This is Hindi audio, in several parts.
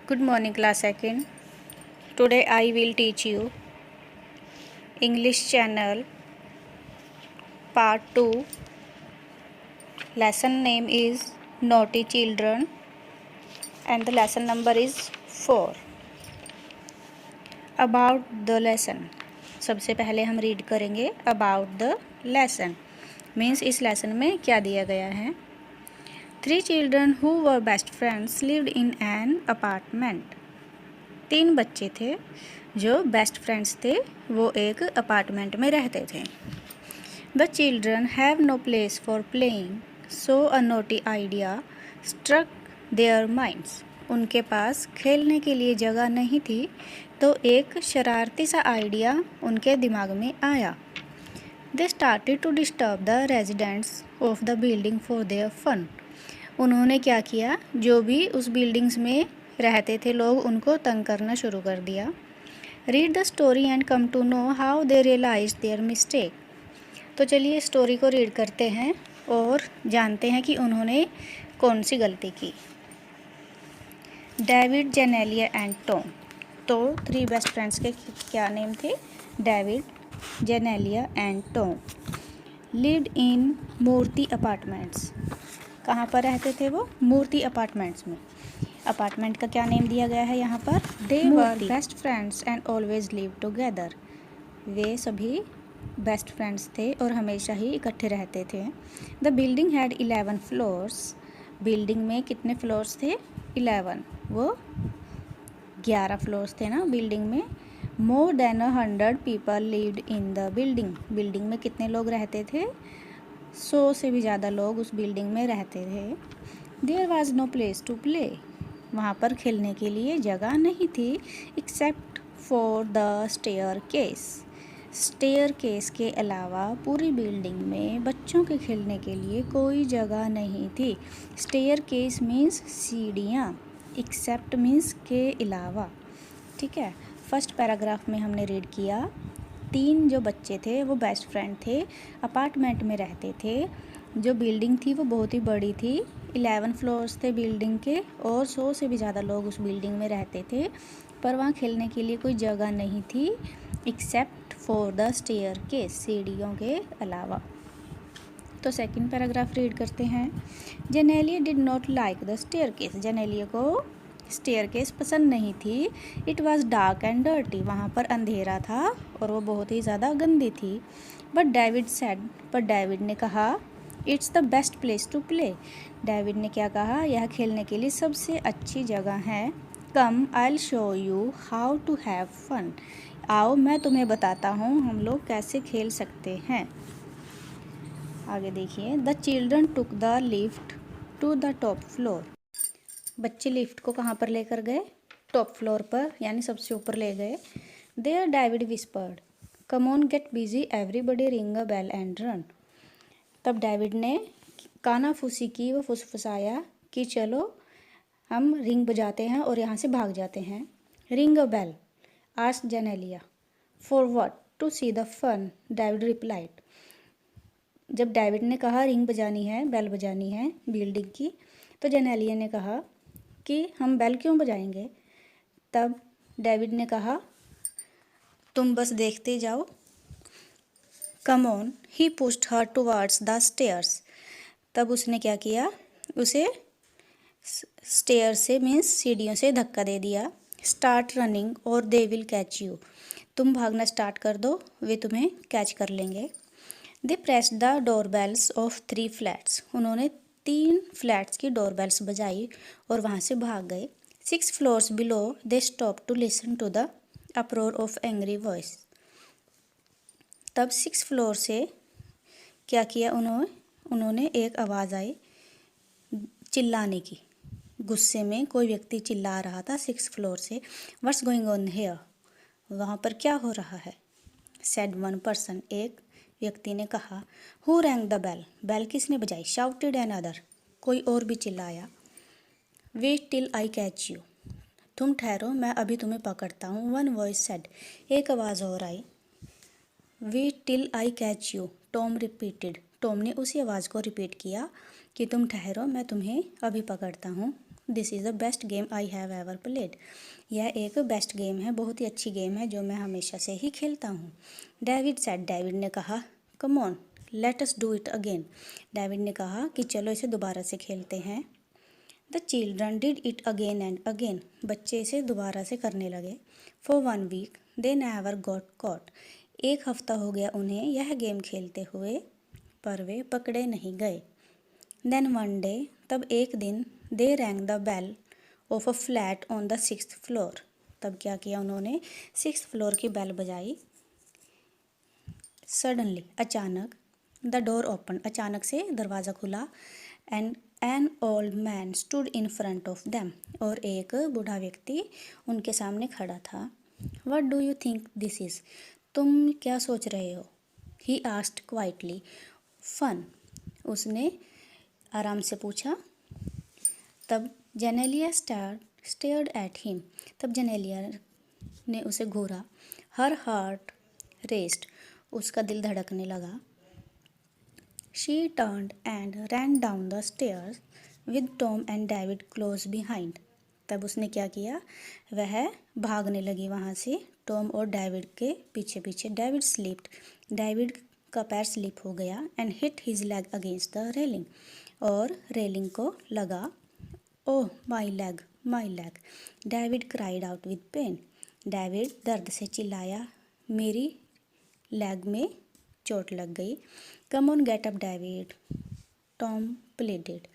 Good morning, class second. Today I will teach you English channel part 2. Lesson name is Naughty Children and the lesson number is 4. About the lesson. सबसे पहले हम रीड करेंगे about the lesson. मीन्स इस लेसन में क्या दिया गया है. 3 children who were best friends lived in an apartment. 3 बच्चे थे जो बेस्ट फ्रेंड्स थे, वो एक अपार्टमेंट में रहते थे. The children have no place for playing, so a naughty idea struck their minds. उनके पास खेलने के लिए जगह नहीं थी, तो एक शरारती सा आइडिया उनके दिमाग में आया. They started to disturb the residents of the building for their fun. उन्होंने क्या किया, जो भी उस बिल्डिंग्स में रहते थे लोग, उनको तंग करना शुरू कर दिया. Read the story and come to know how they realize their mistake. तो चलिए स्टोरी को रीड करते हैं और जानते हैं कि उन्होंने कौन सी गलती की. David, Genelia and Tom. तो 3 बेस्ट फ्रेंड्स के क्या नेम थे? David, Genelia and Tom. Lived in Murthy apartments. कहाँ पर रहते थे वो? मूर्ति अपार्टमेंट्स में. अपार्टमेंट का क्या नेम दिया गया है यहाँ पर? They were best friends and always live together. वे सभी बेस्ट फ्रेंड्स थे और हमेशा ही इकट्ठे रहते थे. The building had 11 floors. Building में कितने फ्लोर्स थे? 11. वो 11 फ्लोर्स थे ना बिल्डिंग में. More than 100 people lived in the building. Building में कितने लोग रहते थे? 100 से भी ज़्यादा लोग उस बिल्डिंग में रहते थे. There was no place to play. वहाँ पर खेलने के लिए जगह नहीं थी, except for the staircase. Staircase के अलावा पूरी बिल्डिंग में बच्चों के खेलने के लिए कोई जगह नहीं थी. स्टेयर केस मीन्स सीढ़ियाँ, एक्सेप्ट मीन्स के अलावा. ठीक है. फर्स्ट पैराग्राफ में हमने रीड किया. 3 जो बच्चे थे वो बेस्ट फ्रेंड थे, अपार्टमेंट में रहते थे. जो बिल्डिंग थी वो बहुत ही बड़ी थी. 11 फ्लोर्स थे बिल्डिंग के और 100 से भी ज़्यादा लोग उस बिल्डिंग में रहते थे, पर वहाँ खेलने के लिए कोई जगह नहीं थी, except for the staircase, सीढ़ियों के अलावा. तो सेकंड पैराग्राफ रीड करते हैं. Genelia did not like the staircase. Genelia को स्टेयर केस पसंद नहीं थी. It was dark and dirty. वहाँ पर अंधेरा था और वो बहुत ही ज़्यादा गंदी थी. But David said. पर डेविड ने कहा, it's the best place to play. David ने क्या कहा? यह खेलने के लिए सबसे अच्छी जगह है. Come I will show you how to have fun. आओ मैं तुम्हें बताता हूँ हम लोग कैसे खेल सकते हैं. आगे देखिए. The children took the lift to the top floor. बच्चे लिफ्ट को कहाँ पर लेकर गए? टॉप फ्लोर पर, यानी सबसे ऊपर ले गए. There David whispered, come on get busy everybody, ring a bell and run. तब डेविड ने कानाफूसी की, वो फुसफुसाया कि चलो हम रिंग बजाते हैं और यहाँ से भाग जाते हैं. Ring a bell asked Genelia. For what? To see the fun, David replied. जब डेविड ने कहा रिंग बजानी है, बेल बजानी है बिल्डिंग की, तो जेनेलिया ने कहा कि हम बेल क्यों बजाएंगे. तब डेविड ने कहा तुम बस देखते जाओ. Come on, he pushed her towards the stairs. तब उसने क्या किया? उसे स्टेयर से मीन्स सीढ़ियों से धक्का दे दिया. स्टार्ट रनिंग और दे विल कैच यू. तुम भागना स्टार्ट कर दो, वे तुम्हें कैच कर लेंगे. They pressed the door bells of 3 flats. उन्होंने 3 फ्लैट्स की डोर बेल्स बजाई और वहाँ से भाग गए. 6 floors below they stop to listen to the uproar of angry voice. तब 6 फ्लोर से क्या किया उन्होंने एक आवाज़ आई चिल्लाने की. गुस्से में कोई व्यक्ति चिल्ला रहा था 6 फ्लोर से. What's going on here? वहाँ पर क्या हो रहा है? Said one person. एक व्यक्ति ने कहा. Who rang the bell? Bell किसने बजाई? Shouted another. कोई और भी चिल्लाया. Wait till I catch you. तुम ठहरो, मैं अभी तुम्हें पकड़ता हूँ. One voice said. एक आवाज़ और आई. Wait till I catch you, Tom repeated. Tom ने उसी आवाज़ को रिपीट किया कि तुम ठहरो, मैं तुम्हें अभी पकड़ता हूँ. This is the best game I have ever played. यह एक बेस्ट गेम है, बहुत ही अच्छी गेम है जो मैं हमेशा से ही खेलता हूँ। डेविड सेड, डेविड ने कहा, come on let us do it again. David ने कहा कि चलो इसे दोबारा से खेलते हैं। The children did it again and again. बच्चे इसे दोबारा से करने लगे। For 1 week they never got caught. 1 हफ्ता हो गया उन्हें यह गेम खेलते हुए, पर वे पकड़े नहीं गए। देन 1 डे, तब एक दिन, they rang the bell of a flat on the 6th floor. तब क्या किया उन्होंने, 6th फ्लोर की बेल बजाई। सडनली, अचानक, द डोर ओपन, अचानक से दरवाज़ा खुला। And an old man stood in front of them. और एक बूढ़ा व्यक्ति उनके सामने खड़ा था। What do you think this is. तुम क्या सोच रहे हो। He asked quietly. फन, उसने आराम से पूछा। तब जेनेलिया स्टेयर्ड एट हिम। तब जेनेलिया ने उसे घूरा। हर हार्ट रेस्ड, उसका दिल धड़कने लगा। She turned and ran down the stairs with Tom and David close behind. तब उसने क्या किया, वह भागने लगी वहाँ से, टॉम और डेविड के पीछे पीछे। डेविड स्लिप्ड, डेविड का पैर स्लिप हो गया। And hit his leg against the railing, और रेलिंग को लगा। Oh my leg, my leg. David cried out with pain. David दर्द से चिल्लाया, मेरी लेग में चोट लग गई। Come on get up David, Tom pleaded.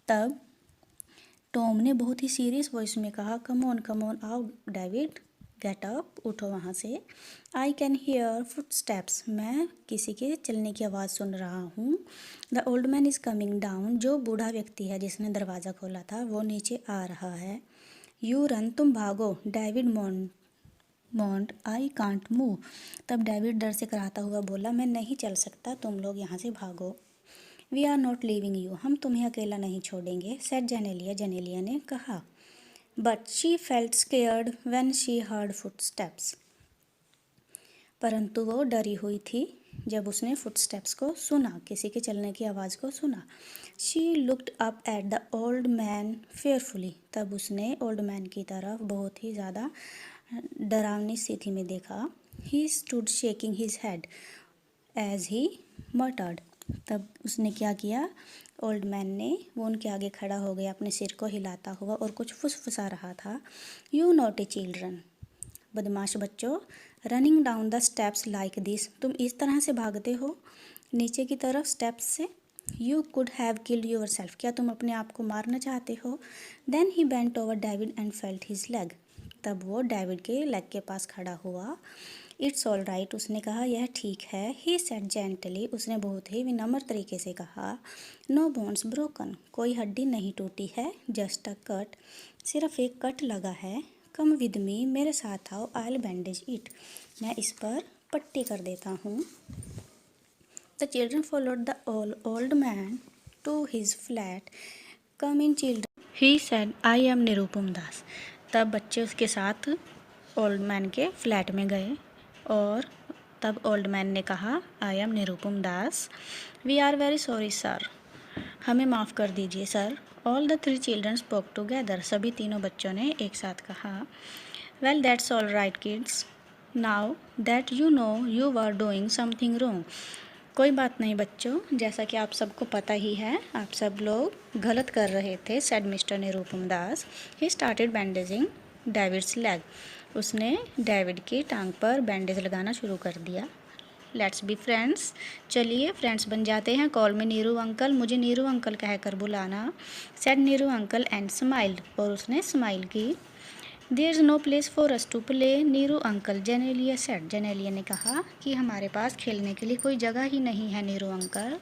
तब टॉम ने बहुत ही सीरियस वॉइस में कहा, कम ऑन आओ डेविड, गेट अप, उठो वहाँ से। आई कैन हियर फुटस्टेप्स, मैं किसी के चलने की आवाज़ सुन रहा हूँ। The old man is coming down, जो बूढ़ा व्यक्ति है जिसने दरवाज़ा खोला था वो नीचे आ रहा है। यू रन, तुम भागो। David मॉन्ट I can't move. तब डेविड डर से कराहता हुआ बोला, मैं नहीं चल सकता, तुम लोग यहाँ से भागो। We are not leaving you, हम तुम्हें अकेला नहीं छोड़ेंगे, सेड जेनेलिया, जेनेलिया ने कहा। But she felt scared when she heard footsteps. परंतु वो डरी हुई थी जब उसने फुटस्टेप्स को सुना, किसी के चलने की आवाज़ को सुना। She looked up at the old man fearfully. तब उसने ओल्ड मैन की तरफ बहुत ही ज़्यादा डरावनी स्थिति में देखा। He stood shaking his head as he muttered. तब उसने क्या किया, ओल्ड मैन ने, वो उनके आगे खड़ा हो गया अपने सिर को हिलाता हुआ और कुछ फुसफुसा रहा था। यू नॉटी चिल्ड्रन, बदमाश बच्चों, running down the steps like this, तुम इस तरह से भागते हो नीचे की तरफ स्टेप्स से। You could have killed yourself, क्या तुम अपने आप को मारना चाहते हो। Then he bent over David and felt his leg. तब वो डेविड के लेग के पास खड़ा हुआ। इट्स ऑल राइट, उसने कहा, यह ठीक है। ही सेड जेंटली, उसने बहुत ही विनम्र तरीके से कहा। नो बोन्स ब्रोकन, कोई हड्डी नहीं टूटी है। जस्ट अ कट, सिर्फ एक कट लगा है। कम विद मी, मेरे साथ आओ। आई बैंडेज इट, मैं इस पर पट्टी कर देता हूँ। The children followed the old man to his flat. Come in children, he said, I am Nirupam Das. तब बच्चे उसके साथ ओल्ड मैन के फ्लैट में गए और तब ओल्ड मैन ने कहा, I am Nirupam Das. We are very sorry sir, हमें माफ़ कर दीजिए sir. All the 3 children spoke together, सभी तीनों बच्चों ने एक साथ कहा। Well that's all right kids, now that you know you are doing something wrong. कोई बात नहीं बच्चों, जैसा कि आप सबको पता ही है, आप सब लोग गलत कर रहे थे, said mister Nirupam Das. He started bandaging David's leg, उसने डेविड की टांग पर बैंडेज लगाना शुरू कर दिया। लेट्स बी फ्रेंड्स, चलिए फ्रेंड्स बन जाते हैं। कॉल में नीरू अंकल, मुझे नीरू अंकल कहकर बुलाना। Said Neeru uncle and smiled, और उसने स्माइल की। There is no place for us to play Neeru uncle, Genelia said, Genelia ने कहा कि हमारे पास खेलने के लिए कोई जगह ही नहीं है Neeru uncle.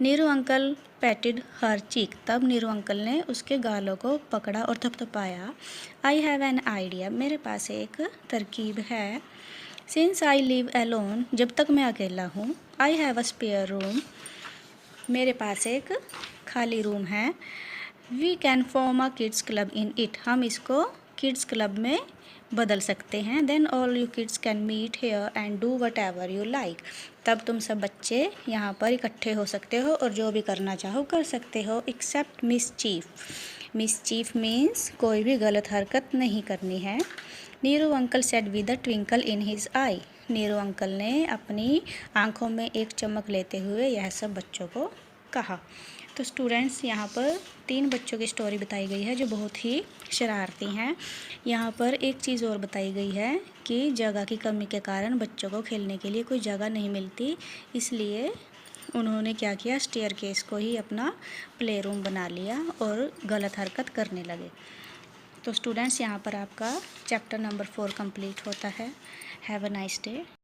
Neeru uncle patted her cheek, तब नीरू अंकल ने उसके गालों को पकड़ा और थपथपाया। आई हैव एन आइडिया, मेरे पास एक तरकीब है। सिंस आई लिव एलोन, जब तक मैं अकेला हूँ। I have a spare room, मेरे पास एक खाली रूम है। We can form a kids club in it, हम इसको किड्स क्लब में बदल सकते हैं। Then all you kids can meet here and do whatever you like. तब तुम सब बच्चे यहाँ पर इकट्ठे हो सकते हो और जो भी करना चाहो कर सकते हो, एक्सेप्ट मिसचीफ। मिसचीफ मीन्स कोई भी गलत हरकत नहीं करनी है। Neeru uncle said with a twinkle in his I. Neeru uncle ने अपनी आंखों में एक चमक लेते हुए यह सब बच्चों को कहा। तो स्टूडेंट्स, यहाँ पर 3 बच्चों की स्टोरी बताई गई है जो बहुत ही शरारती हैं। यहाँ पर एक चीज़ और बताई गई है कि जगह की कमी के कारण बच्चों को खेलने के लिए कोई जगह नहीं मिलती, इसलिए उन्होंने क्या किया, स्टेयरकेस को ही अपना प्ले रूम बना लिया और गलत हरकत करने लगे। तो स्टूडेंट्स, यहाँ पर आपका चैप्टर नंबर 4 कंप्लीट होता है। Have a nice day.